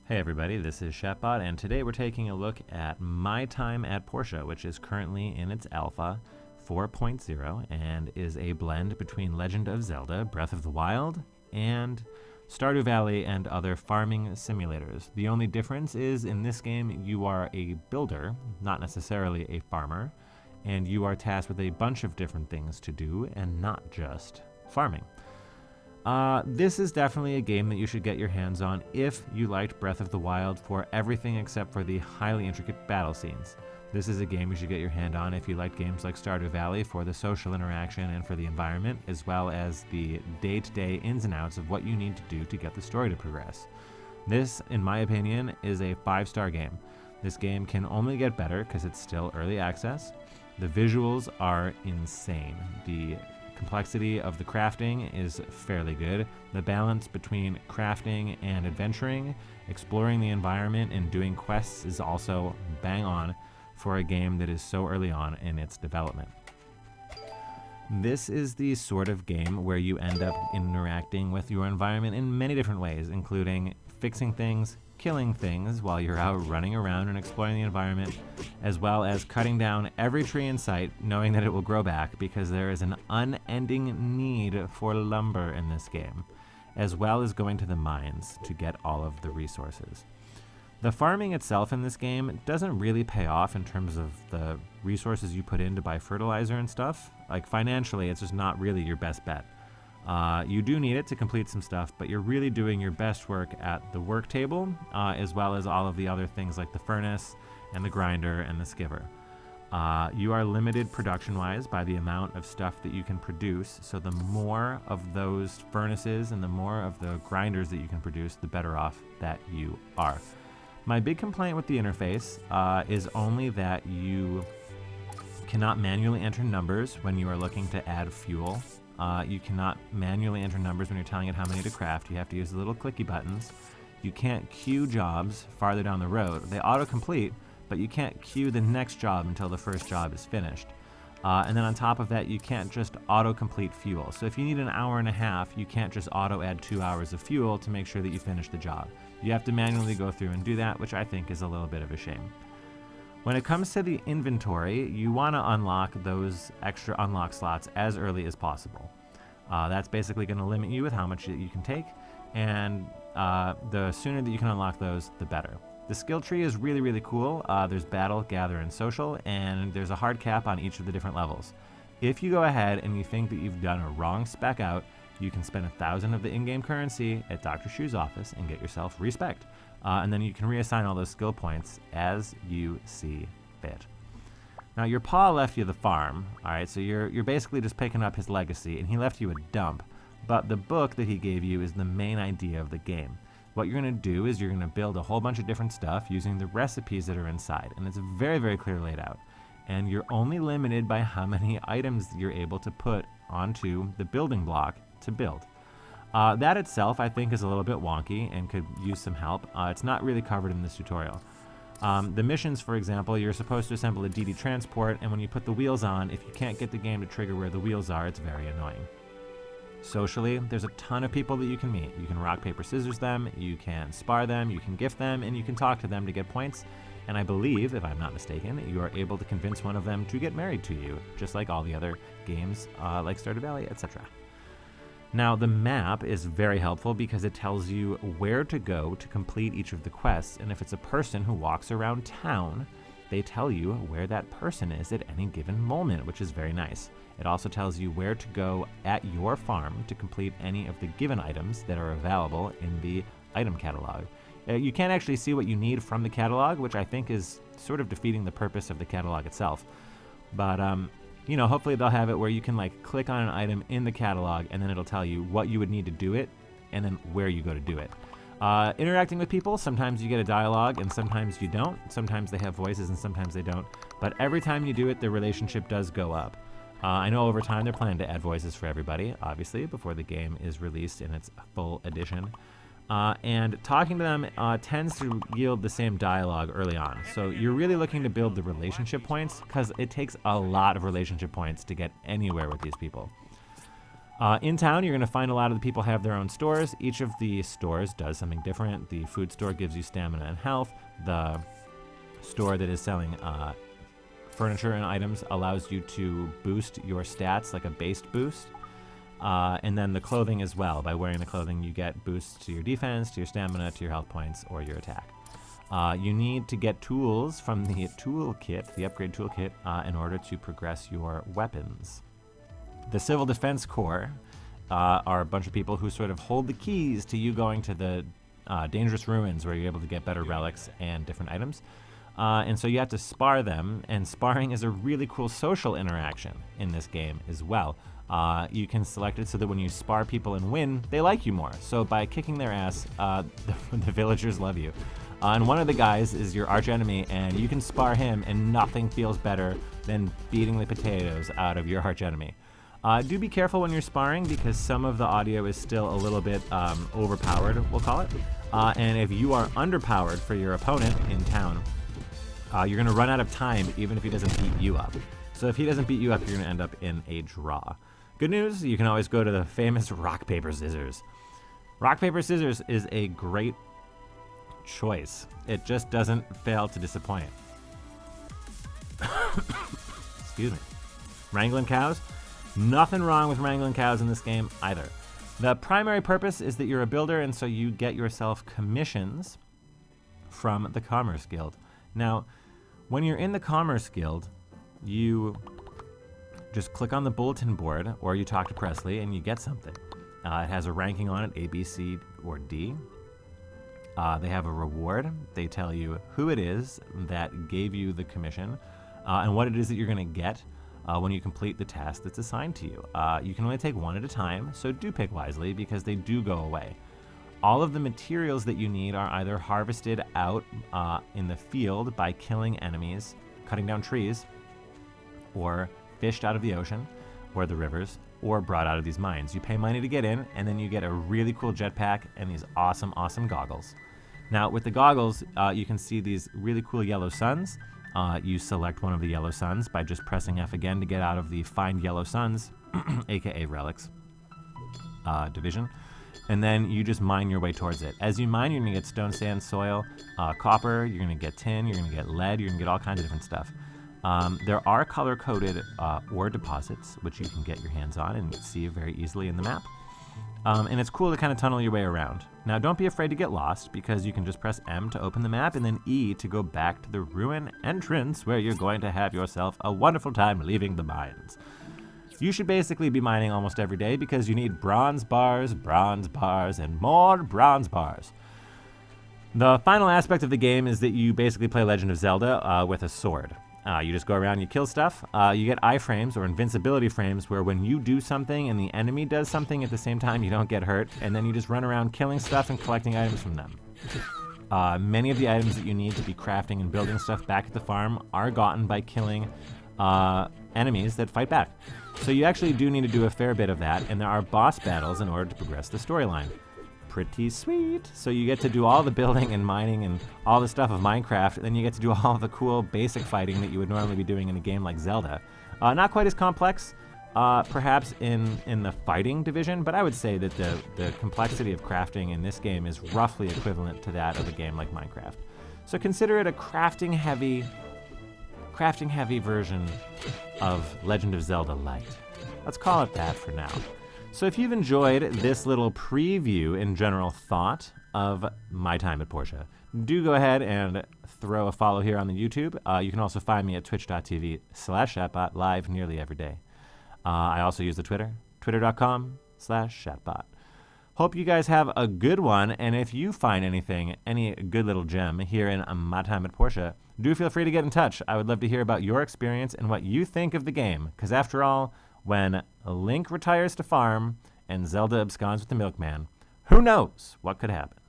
Hey everybody, this is Chatbot, and today we're taking a look at My Time at Portia, which is currently in its alpha 4.0 and is a blend between Legend of Zelda, Breath of the Wild, and Stardew Valley and other farming simulators. The only difference is in this game you are a builder, not necessarily a farmer, and you are tasked with a bunch of different things to do and not just farming. This is definitely a game that you should get your hands on if you liked Breath of the Wild for everything except for the highly intricate battle scenes. This is a game you should get your hand on if you like games like Stardew Valley for the social interaction and for the environment, as well as the day-to-day ins and outs of what you need to do to get the story to progress. This, in my opinion, is a 5-star game. This game can only get better because it's still early access. The visuals are insane. The complexity of the crafting is fairly good. The balance between crafting and adventuring, exploring the environment, and doing quests is also bang on for a game that is so early on in its development. This is the sort of game where you end up interacting with your environment in many different ways, including fixing things, killing things while you're out running around and exploring the environment, as well as cutting down every tree in sight, knowing that it will grow back because there is an unending need for lumber in this game, as well as going to the mines to get all of the resources. The farming itself in this game doesn't really pay off in terms of the resources you put in to buy fertilizer and stuff. Like financially, it's just not really your best bet. You do need it to complete some stuff, but you're really doing your best work at the work table, as well as all of the other things like the furnace and the grinder and the skiver. You are limited production-wise by the amount of stuff that you can produce, so the more of those furnaces and the more of the grinders that you can produce, the better off that you are. My big complaint with the interface is only that you cannot manually enter numbers when you are looking to add fuel. You cannot manually enter numbers when you're telling it how many to craft. You have to use the little clicky buttons. You can't queue jobs farther down the road. They auto-complete, but you can't queue the next job until the first job is finished. And then on top of that, you can't just auto-complete fuel. So if you need an hour and a half, you can't just auto-add 2 hours of fuel to make sure that you finish the job. You have to manually go through and do that, which I think is a little bit of a shame. When it comes to the inventory, you want to unlock those extra unlock slots as early as possible. That's basically going to limit you with how much you can take, and the sooner that you can unlock those, the better. The skill tree is really, really cool. There's battle, gather, and social, and there's a hard cap on each of the different levels. If you go ahead and you think that you've done a wrong spec out, you can spend 1,000 of the in-game currency at Dr. Shu's office and get yourself respec. And then you can reassign all those skill points as you see fit. Now, your pa left you the farm, all right? So you're basically just picking up his legacy, and he left you a dump. But the book that he gave you is the main idea of the game. What you're going to do is you're going to build a whole bunch of different stuff using the recipes that are inside, and it's very, very clear laid out. And you're only limited by how many items you're able to put onto the building block to build. That itself, I think, is a little bit wonky and could use some help. It's not really covered in this tutorial. The missions, for example, you're supposed to assemble a DD transport, and when you put the wheels on, if you can't get the game to trigger where the wheels are, it's very annoying. Socially, there's a ton of people that you can meet. You can rock, paper, scissors them, you can spar them, you can gift them, and you can talk to them to get points. And I believe, if I'm not mistaken, you are able to convince one of them to get married to you, just like all the other games like Stardew Valley, etc. Now, the map is very helpful because it tells you where to go to complete each of the quests, and if it's a person who walks around town, they tell you where that person is at any given moment, which is very nice. It also tells you where to go at your farm to complete any of the given items that are available in the item catalog. You can't actually see what you need from the catalog, which I think is sort of defeating the purpose of the catalog itself. But you know, hopefully they'll have it where you can like click on an item in the catalog and then it'll tell you what you would need to do it and then where you go to do it. Interacting with people, sometimes you get a dialogue and sometimes you don't. Sometimes they have voices and sometimes they don't. But every time you do it, the relationship does go up. I know over time they're planning to add voices for everybody, obviously, before the game is released in its full edition. And talking to them tends to yield the same dialogue early on. So you're really looking to build the relationship points because it takes a lot of relationship points to get anywhere with these people. In town, you're going to find a lot of the people have their own stores. Each of the stores does something different. The food store gives you stamina and health. The store that is selling furniture and items allows you to boost your stats, like a based boost. And then the clothing as well. By wearing the clothing, you get boosts to your defense, to your stamina, to your health points, or your attack. You need to get tools from the toolkit, the upgrade toolkit, in order to progress your weapons. The Civil Defense Corps are a bunch of people who sort of hold the keys to you going to the dangerous ruins where you're able to get better relics and different items. And so you have to spar them, and sparring is a really cool social interaction in this game as well. You can select it so that when you spar people and win, they like you more. So by kicking their ass, the villagers love you. And one of the guys is your arch enemy, and you can spar him, and nothing feels better than beating the potatoes out of your arch enemy. Do be careful when you're sparring, because some of the audio is still a little bit overpowered, we'll call it. And if you are underpowered for your opponent in town, you're going to run out of time even if he doesn't beat you up. So if he doesn't beat you up, you're going to end up in a draw. Good news, you can always go to the famous rock, paper, scissors. Rock, paper, scissors is a great choice. It just doesn't fail to disappoint. Excuse me. Wrangling cows? Nothing wrong with wrangling cows in this game either. The primary purpose is that you're a builder, and so you get yourself commissions from the Commerce Guild. Now, when you're in the Commerce Guild, you just click on the bulletin board, or you talk to Presley, and you get something. It has a ranking on it, A, B, C, or D. They have a reward. They tell you who it is that gave you the commission, and what it is that you're going to get when you complete the task that's assigned to you. You can only take one at a time, so do pick wisely, because they do go away. All of the materials that you need are either harvested out in the field by killing enemies, cutting down trees, or fished out of the ocean or the rivers, or brought out of these mines. You pay money to get in, and then you get a really cool jetpack and these awesome, awesome goggles. Now, with the goggles, you can see these really cool yellow suns. You select one of the yellow suns by just pressing F again to get out of the Find Yellow Suns, aka Relics, division. And then you just mine your way towards it. As you mine, you're going to get stone, sand, soil, copper, you're going to get tin, you're going to get lead, you're going to get all kinds of different stuff. There are color-coded ore deposits, which you can get your hands on and see very easily in the map. And it's cool to kind of tunnel your way around. Now, don't be afraid to get lost, because you can just press M to open the map and then E to go back to the ruin entrance, where you're going to have yourself a wonderful time leaving the mines. You should basically be mining almost every day, because you need bronze bars, and more bronze bars. The final aspect of the game is that you basically play Legend of Zelda with a sword. You just go around, you kill stuff. You get iframes, or invincibility frames, where when you do something and the enemy does something at the same time, you don't get hurt, and then you just run around killing stuff and collecting items from them. Many of the items that you need to be crafting and building stuff back at the farm are gotten by killing enemies that fight back. So you actually do need to do a fair bit of that, and there are boss battles in order to progress the storyline. Pretty sweet. So you get to do all the building and mining and all the stuff of Minecraft, and then you get to do all the cool basic fighting that you would normally be doing in a game like Zelda. Not quite as complex, perhaps in the fighting division, but I would say that the complexity of crafting in this game is roughly equivalent to that of a game like Minecraft. So consider it a crafting heavy version of Legend of Zelda Light. Let's call it that for now. So if you've enjoyed this little preview and general thought of My Time at Portia, do go ahead and throw a follow here on the YouTube. You can also find me at twitch.tv/chatbot live nearly every day. I also use the Twitter, twitter.com/chatbot. Hope you guys have a good one, and if you find any good little gem here in My Time at Portia, do feel free to get in touch. I would love to hear about your experience and what you think of the game, because after all, when Link retires to farm and Zelda absconds with the milkman, who knows what could happen?